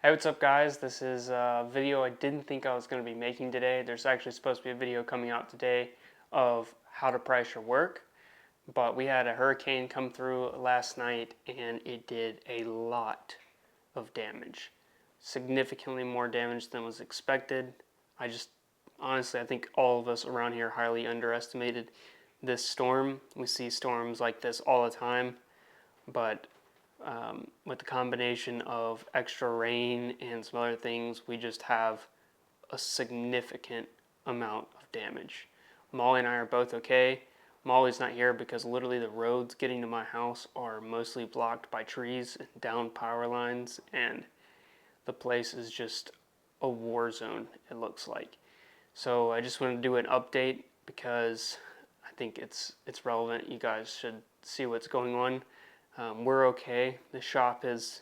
Hey, what's up guys? This is a video I didn't think I was going to be making today. There's actually supposed to be a video coming out today of how to price your work, but we had a hurricane come through last night and it did a lot of damage. Significantly more damage than was expected. Honestly, I think all of us around here highly underestimated this storm. We see storms like this all the time, but with the combination of extra rain and some other things, we just have a significant amount of damage. Molly and I are both okay. Molly's not here because literally the roads getting to my house are mostly blocked by trees and down power lines, and the place is just a war zone, it looks like. So I just wanted to do an update because I think it's relevant. You guys should see what's going on. We're okay. The shop is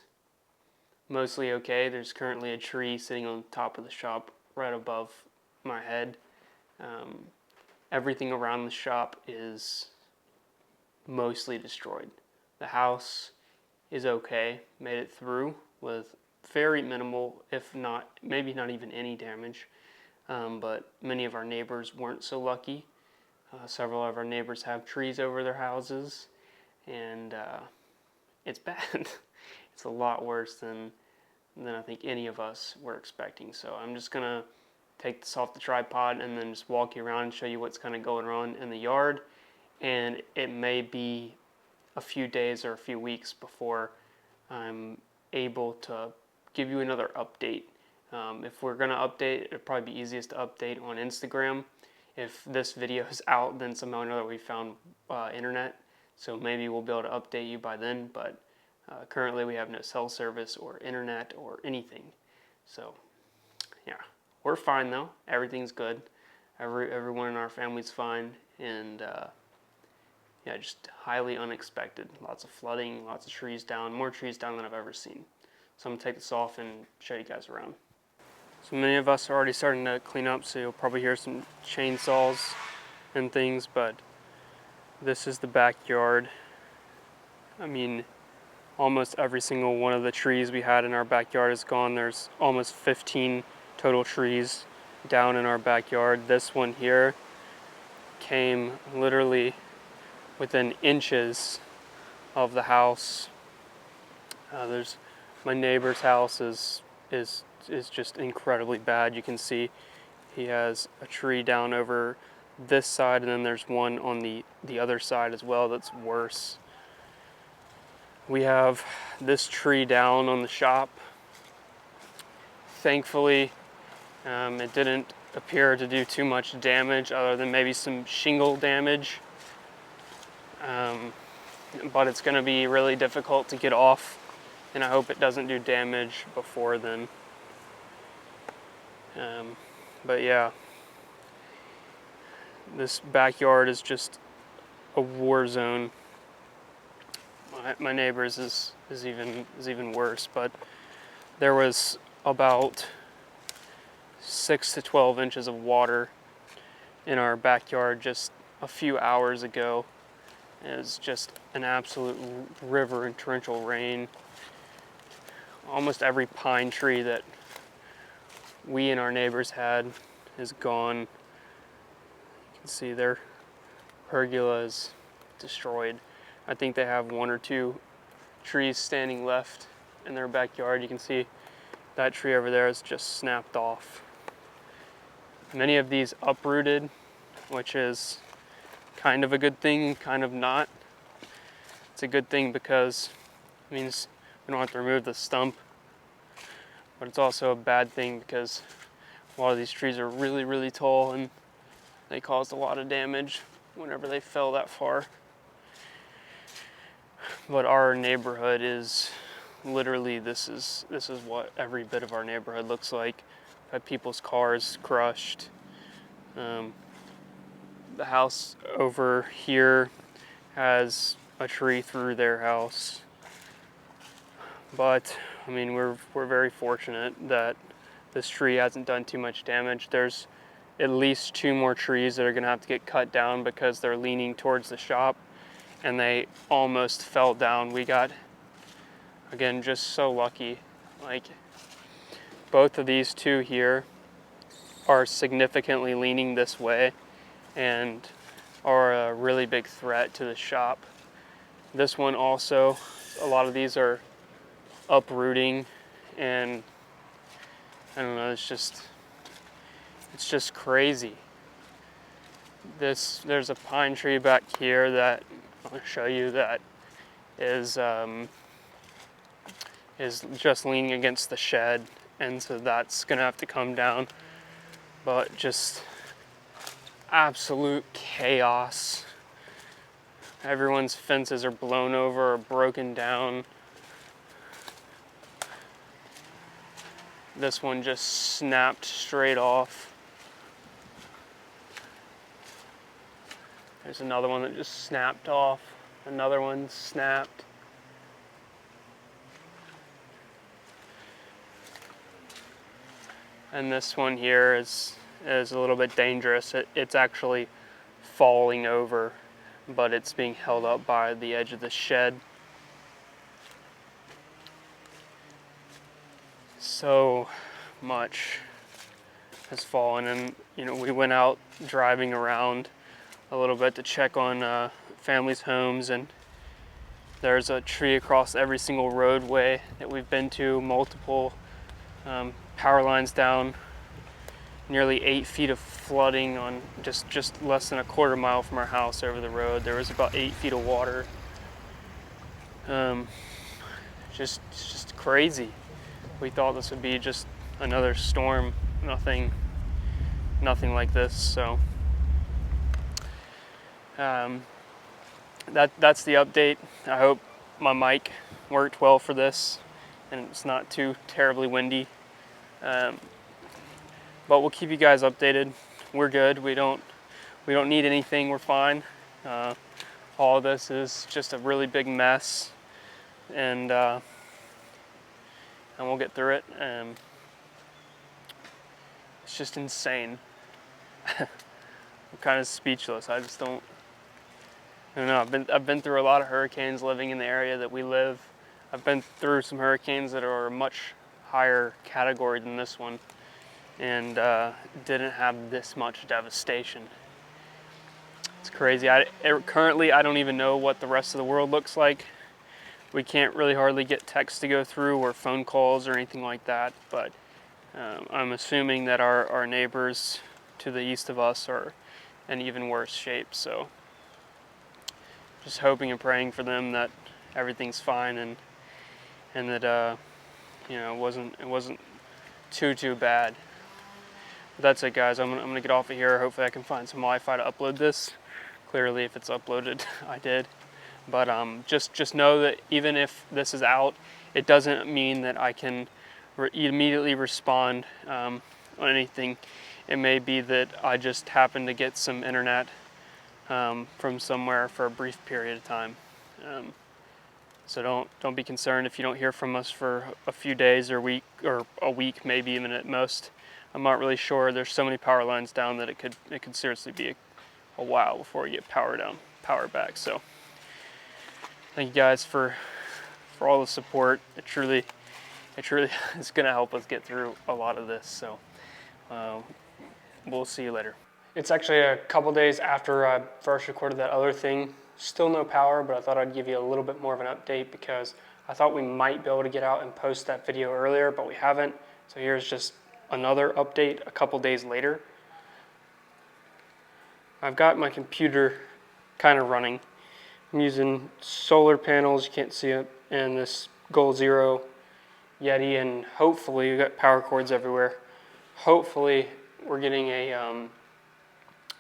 mostly okay. There's currently a tree sitting on top of the shop right above my head. Everything around the shop is mostly destroyed. The house is okay. Made it through with very minimal, if not, maybe not even any damage. But many of our neighbors weren't so lucky. Several of our neighbors have trees over their houses, and it's bad. It's a lot worse than I think any of us were expecting. So I'm just gonna take this off the tripod and then just walk you around and show you what's kind of going on in the yard. And it may be a few days or a few weeks before I'm able to give you another update. If we're gonna update, it'll probably be easiest to update on Instagram. If this video is out, then somehow or another we found internet. So maybe we'll be able to update you by then, but currently we have no cell service or internet or anything. So yeah, we're fine though. Everything's good. Everyone in our family's fine, and yeah, just highly unexpected. Lots of flooding, lots of trees down, more trees down than I've ever seen. So I'm gonna take this off and show you guys around. So many of us are already starting to clean up, so you'll probably hear some chainsaws and things, but this is the backyard. I mean, almost every single one of the trees we had in our backyard is gone. There's almost 15 total trees down in our backyard. This one here came literally within inches of the house. There's my neighbor's house is just incredibly bad. You can see he has a tree down over this side, and then there's one on the other side as well that's worse. We have this tree down on the shop. Thankfully, it didn't appear to do too much damage other than maybe some shingle damage. But it's going to be really difficult to get off, and I hope it doesn't do damage before then. But yeah, this backyard is just a war zone. My neighbor's is even worse, but there was about 6 to 12 inches of water in our backyard just a few hours ago. It was just an absolute river and torrential rain. Almost every pine tree that we and our neighbors had is gone. You can see their pergola is destroyed. I think they have 1 or 2 trees standing left in their backyard. You can see that tree over there is just snapped off. Many of these uprooted, which is kind of a good thing, kind of not. It's a good thing because it means we don't have to remove the stump, but it's also a bad thing because a lot of these trees are really, really tall and they caused a lot of damage whenever they fell that far. But our neighborhood is literally, this is what every bit of our neighborhood looks like. We've had people's cars crushed. The house over here has a tree through their house. But I mean, we're very fortunate that this tree hasn't done too much damage. There's at least 2 more trees that are gonna have to get cut down because they're leaning towards the shop and they almost fell down. We got, again, just so lucky. Like, both of these two here are significantly leaning this way and are a really big threat to the shop. This one also, a lot of these are uprooting, and I don't know, it's just crazy. There's a pine tree back here that I'll show you that is just leaning against the shed, and so that's gonna have to come down. But just absolute chaos. Everyone's fences are blown over or broken down. This one just snapped straight off. There's another one that just snapped off. Another one snapped. And this one here is a little bit dangerous. It's actually falling over, but it's being held up by the edge of the shed. So much has fallen, and we went out driving around a little bit to check on families' homes, and there's a tree across every single roadway that we've been to, multiple power lines down, nearly 8 feet of flooding on just less than a quarter mile from our house over the road. There was about 8 feet of water. Just crazy. We thought this would be just another storm, nothing like this. So that's the update. I hope my mic worked well for this and it's not too terribly windy. But we'll keep you guys updated. We're good. We don't need anything. We're fine. All of this is just a really big mess, and we'll get through it. It's just insane. I'm kind of speechless. I don't know. I've been through a lot of hurricanes living in the area that we live. I've been through some hurricanes that are a much higher category than this one, and didn't have this much devastation. It's crazy. Currently, I don't even know what the rest of the world looks like. We can't really hardly get text to go through or phone calls or anything like that, but I'm assuming that our neighbors to the east of us are in even worse shape. So just hoping and praying for them that everything's fine, and that it wasn't too bad. But that's it, guys. I'm gonna get off of here. Hopefully I can find some Wi-Fi to upload this. Clearly, if it's uploaded, I did. But just know that even if this is out, it doesn't mean that I can immediately respond on anything. It may be that I just happen to get some internet from somewhere for a brief period of time. So don't be concerned if you don't hear from us for a few days or a week, maybe even at most. I'm not really sure. There's so many power lines down that it could seriously be a while before we get power back. So thank you guys for all the support. It truly is going to help us get through a lot of this. So we'll see you later. It's actually a couple days after I first recorded that other thing. Still no power, but I thought I'd give you a little bit more of an update because I thought we might be able to get out and post that video earlier, but we haven't. So here's just another update a couple days later. I've got my computer kind of running. I'm using solar panels, you can't see it, and this Goal Zero Yeti, and hopefully, we've got power cords everywhere. Hopefully, we're getting a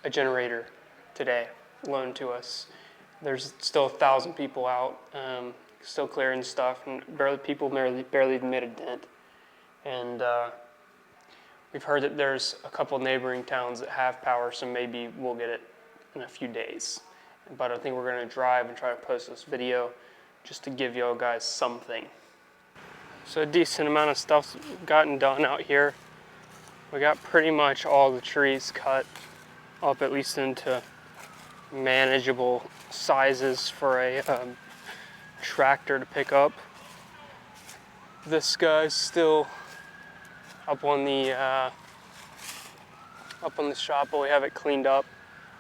generator today loaned to us. There's still 1,000 people out, still clearing stuff, and people barely made a dent. And we've heard that there's a couple neighboring towns that have power, so maybe we'll get it in a few days. But I think we're going to drive and try to post this video just to give y'all guys something. So a decent amount of stuff's gotten done out here. We got pretty much all the trees cut up at least into manageable sizes for a tractor to pick up. This guy's still up on the shop, but we have it cleaned up.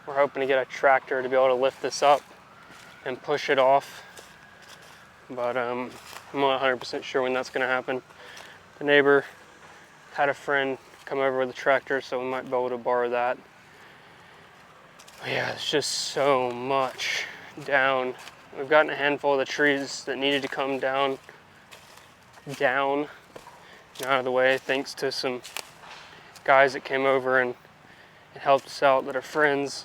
We're hoping to get a tractor to be able to lift this up and push it off, but I'm not 100% sure when that's going to happen. The neighbor had a friend come over with a tractor, so we might be able to borrow that. But yeah, it's just so much down. We've gotten a handful of the trees that needed to come down and out of the way, thanks to some guys that came over and helped us out that are friends,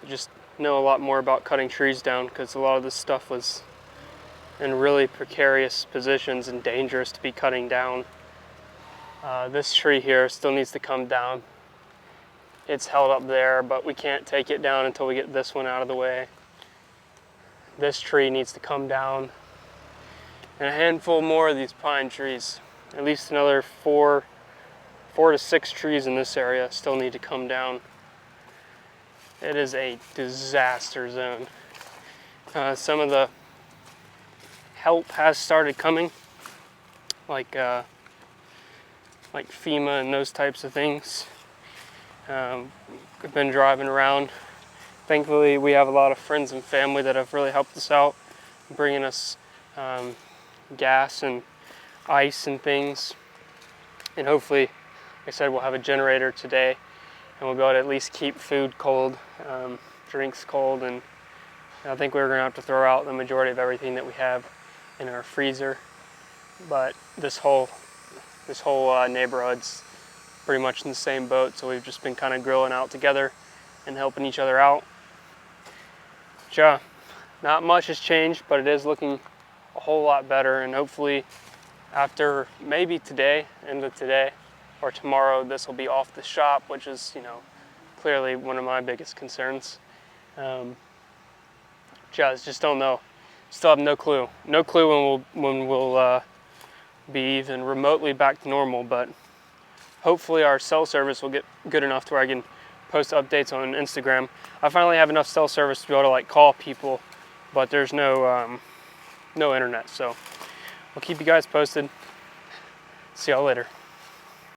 that just know a lot more about cutting trees down, because a lot of this stuff was in really precarious positions and dangerous to be cutting down. This tree here still needs to come down. It's held up there, but we can't take it down until we get this one out of the way. This tree needs to come down, and a handful more of these pine trees. At least another four to six trees in this area still need to come down. It is a disaster zone. Some of the help has started coming, like FEMA and those types of things. We've been driving around. Thankfully, we have a lot of friends and family that have really helped us out, bringing us gas and ice and things. And hopefully, like I said, we'll have a generator today, and we'll be able to at least keep food cold, drinks cold, and I think we're going to have to throw out the majority of everything that we have in our freezer. But this whole neighborhood's pretty much in the same boat, so we've just been kind of grilling out together and helping each other out. Yeah, not much has changed, but it is looking a whole lot better, and hopefully after maybe today, end of today, or tomorrow, this will be off the shop, which is, clearly one of my biggest concerns. Just don't know. Still have no clue. No clue when we'll be even remotely back to normal, but hopefully our cell service will get good enough to where I can post updates on Instagram. I finally have enough cell service to be able to call people, but there's no internet, so we'll keep you guys posted. See y'all later.